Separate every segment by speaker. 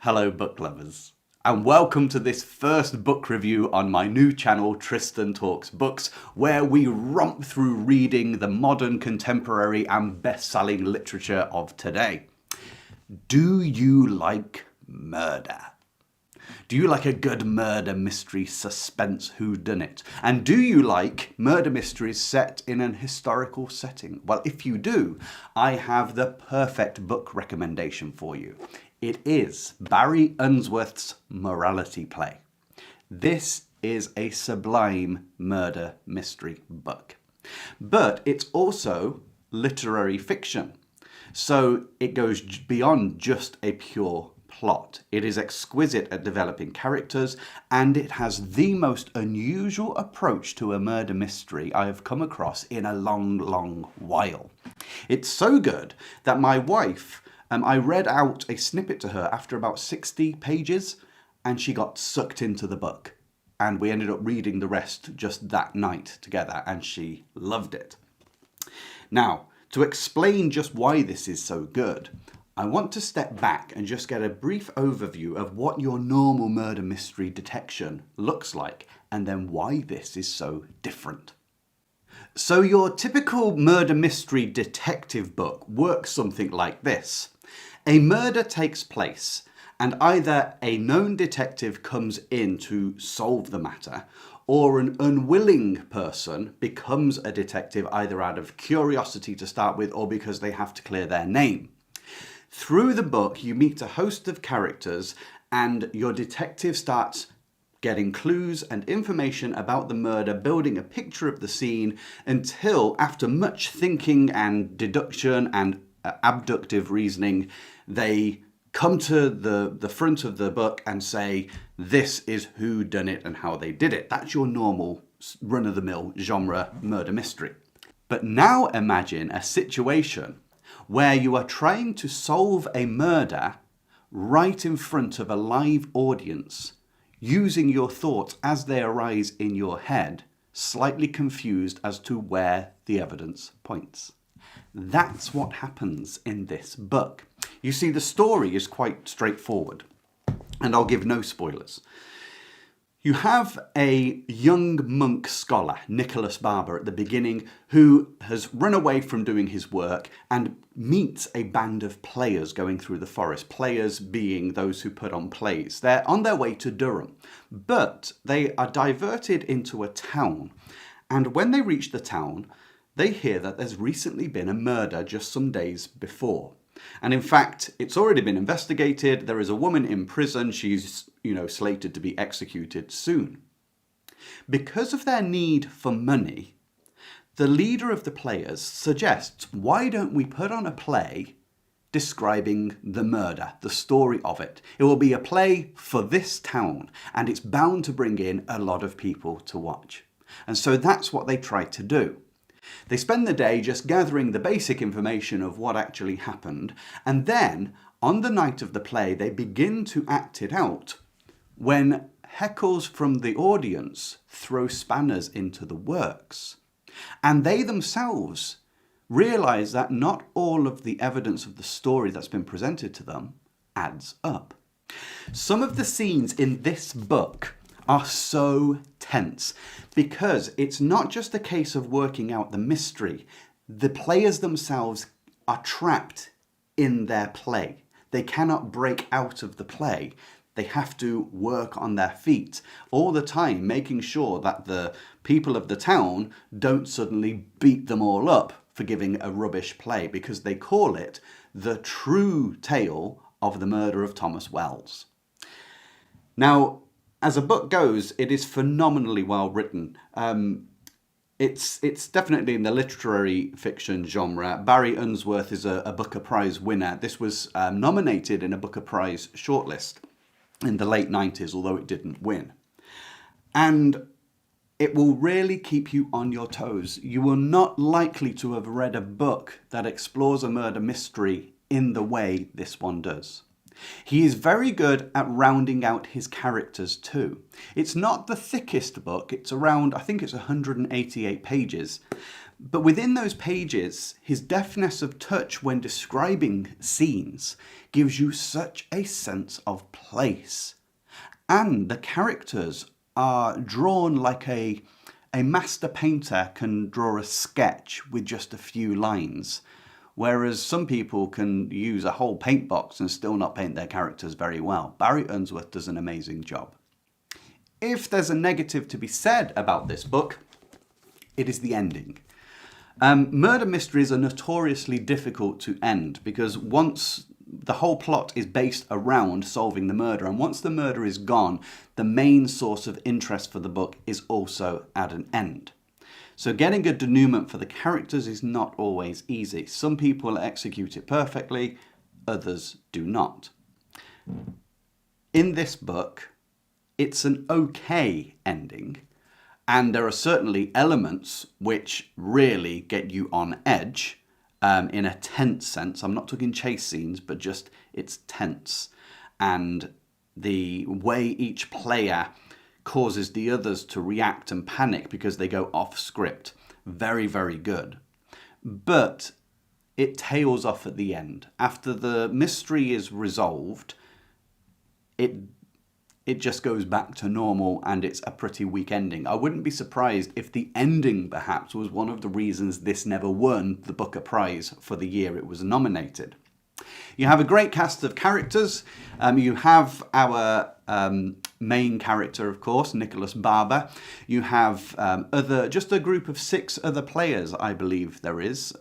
Speaker 1: Hello book lovers, and welcome to this first book review on my new channel Tristan Talks Books, where we romp through reading the modern, contemporary and best-selling literature of today. Do you like murder? Do you like a good murder mystery, suspense, whodunit? And do you like murder mysteries set in an historical setting? Well, if you do, I have the perfect book recommendation for you. It is Barry Unsworth's Morality Play. This is a sublime murder mystery book. But it's also literary fiction. So it goes beyond just a pure plot. It is exquisite at developing characters, and it has the most unusual approach to a murder mystery I have come across in a long, long while. It's so good that my wife, I read out a snippet to her after about 60 pages, and she got sucked into the book. And we ended up reading the rest just that night together, and she loved it. Now, to explain just why this is so good, I want to step back and just get a brief overview of what your normal murder mystery detection looks like, and then why this is so different. So your typical murder mystery detective book works something like this. A murder takes place, and either a known detective comes in to solve the matter, or an unwilling person becomes a detective either out of curiosity to start with or because they have to clear their name. Through the book, you meet a host of characters, and your detective starts getting clues and information about the murder, building a picture of the scene until, after much thinking and deduction and abductive reasoning, they come to the front of the book and say, this is who done it and how they did it. That's your normal run-of-the-mill genre murder mystery. But now imagine a situation where you are trying to solve a murder right in front of a live audience, using your thoughts as they arise in your head, slightly confused as to where the evidence points. That's what happens in this book. You see, the story is quite straightforward, and I'll give no spoilers. You have a young monk scholar, Nicholas Barber, at the beginning, who has run away from doing his work and meets a band of players going through the forest, players being those who put on plays. They're on their way to Durham, but they are diverted into a town, and when they reach the town, they hear that there's recently been a murder just some days before. And in fact, it's already been investigated. There is a woman in prison. She's, slated to be executed soon. Because of their need for money, the leader of the players suggests, why don't we put on a play describing the murder, the story of it? It will be a play for this town, and it's bound to bring in a lot of people to watch. And so that's what they try to do. They spend the day just gathering the basic information of what actually happened, and then, on the night of the play, they begin to act it out when heckles from the audience throw spanners into the works. And they themselves realise that not all of the evidence of the story that's been presented to them adds up. Some of the scenes in this book are so tense because it's not just a case of working out the mystery. The players themselves are trapped in their play. They cannot break out of the play. They have to work on their feet all the time, making sure that the people of the town don't suddenly beat them all up for giving a rubbish play, because they call it the true tale of the murder of Thomas Wells. Now, as a book goes, it is phenomenally well written. It's definitely in the literary fiction genre. Barry Unsworth is a Booker Prize winner. This was nominated in a Booker Prize shortlist in the late 90s, although it didn't win. And it will really keep you on your toes. You will not likely to have read a book that explores a murder mystery in the way this one does. He is very good at rounding out his characters too. It's not the thickest book. It's around, I think it's 188 pages. But within those pages, his deftness of touch when describing scenes gives you such a sense of place. And the characters are drawn like a master painter can draw a sketch with just a few lines. Whereas some people can use a whole paint box and still not paint their characters very well. Barry Unsworth does an amazing job. If there's a negative to be said about this book, it is the ending. Murder mysteries are notoriously difficult to end because once the whole plot is based around solving the murder, and once the murder is gone, the main source of interest for the book is also at an end. So getting a denouement for the characters is not always easy. Some people execute it perfectly, others do not. In this book, it's an okay ending, and there are certainly elements which really get you on edge in a tense sense. I'm not talking chase scenes, but just it's tense. And the way each player causes the others to react and panic because they go off script. Very, very good. But it tails off at the end. After the mystery is resolved, it just goes back to normal and it's a pretty weak ending. I wouldn't be surprised if the ending perhaps was one of the reasons this never won the Booker Prize for the year it was nominated. You have a great cast of characters. You have our main character, of course, Nicholas Barber. You have just a group of 6 other players, I believe there is.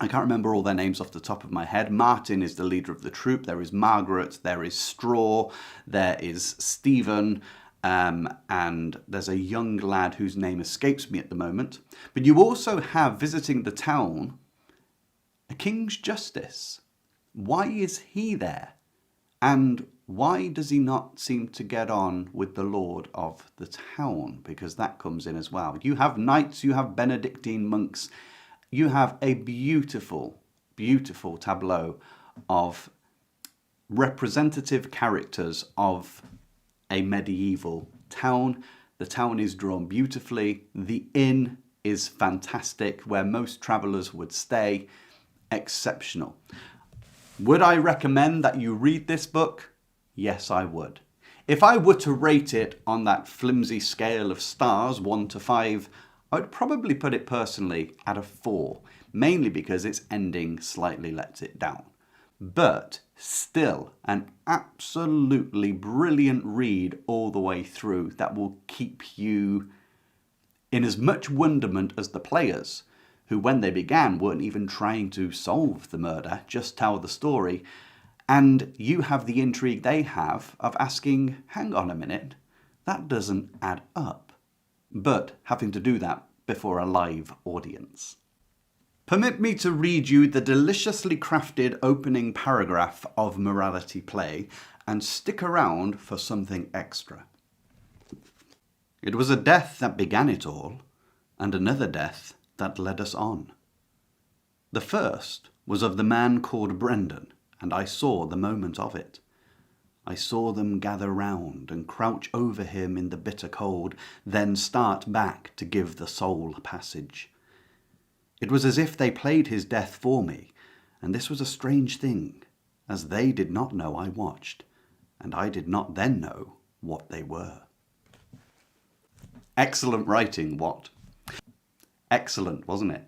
Speaker 1: I can't remember all their names off the top of my head. Martin is the leader of the troupe. There is Margaret. There is Straw. There is Stephen. And there's a young lad whose name escapes me at the moment. But you also have, visiting the town, a King's Justice. Why is he there? And why does he not seem to get on with the Lord of the town? Because that comes in as well. You have knights, you have Benedictine monks. You have a beautiful, beautiful tableau of representative characters of a medieval town. The town is drawn beautifully. The inn is fantastic, where most travellers would stay. Exceptional. Would I recommend that you read this book? Yes, I would. If I were to rate it on that flimsy scale of stars, 1 to 5, I would probably put it personally at a 4, mainly because its ending slightly lets it down. But still an absolutely brilliant read all the way through that will keep you in as much wonderment as the players, who when they began weren't even trying to solve the murder, just tell the story. And you have the intrigue they have of asking, hang on a minute, that doesn't add up. But having to do that before a live audience. Permit me to read you the deliciously crafted opening paragraph of Morality Play and stick around for something extra. It was a death that began it all, and another death that led us on. The first was of the man called Brendan, and I saw the moment of it. I saw them gather round and crouch over him in the bitter cold, then start back to give the soul passage. It was as if they played his death for me, and this was a strange thing, as they did not know I watched, and I did not then know what they were. Excellent writing, what? Excellent, wasn't it?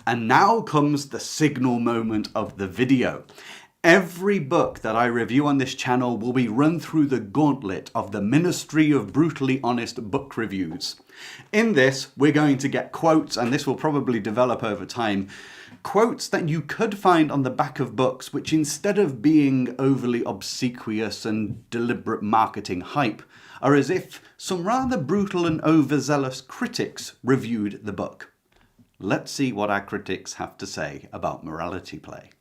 Speaker 1: And now comes the signal moment of the video. Every book that I review on this channel will be run through the gauntlet of the Ministry of Brutally Honest Book Reviews. In this, we're going to get quotes, and this will probably develop over time, quotes that you could find on the back of books, which instead of being overly obsequious and deliberate marketing hype, are as if some rather brutal and overzealous critics reviewed the book. Let's see what our critics have to say about Morality Play.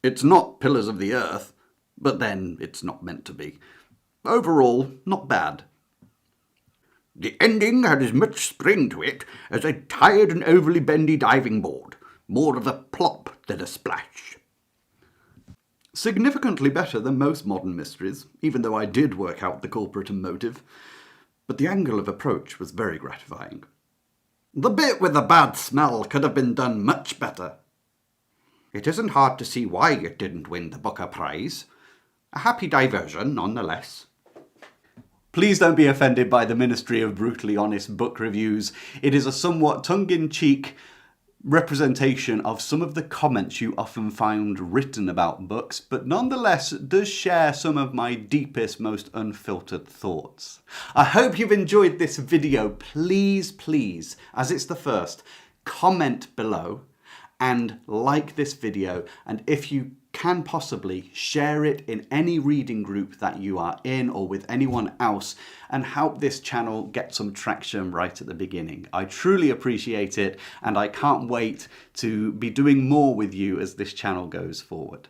Speaker 1: It's not Pillars of the Earth, but then it's not meant to be. Overall, not bad. The ending had as much spring to it as a tired and overly bendy diving board. More of a plop than a splash. Significantly better than most modern mysteries, even though I did work out the culprit and motive. But the angle of approach was very gratifying.
Speaker 2: The bit with the bad smell could have been done much better. It isn't hard to see why it didn't win the Booker Prize. A happy diversion, nonetheless.
Speaker 1: Please don't be offended by the Ministry of Brutally Honest book reviews. It is a somewhat tongue-in-cheek representation of some of the comments you often find written about books, but nonetheless does share some of my deepest, most unfiltered thoughts. I hope you've enjoyed this video. Please, as it's the first, comment below and like this video, and if you can possibly share it in any reading group that you are in or with anyone else, and help this channel get some traction right at the beginning. I truly appreciate it, and I can't wait to be doing more with you as this channel goes forward.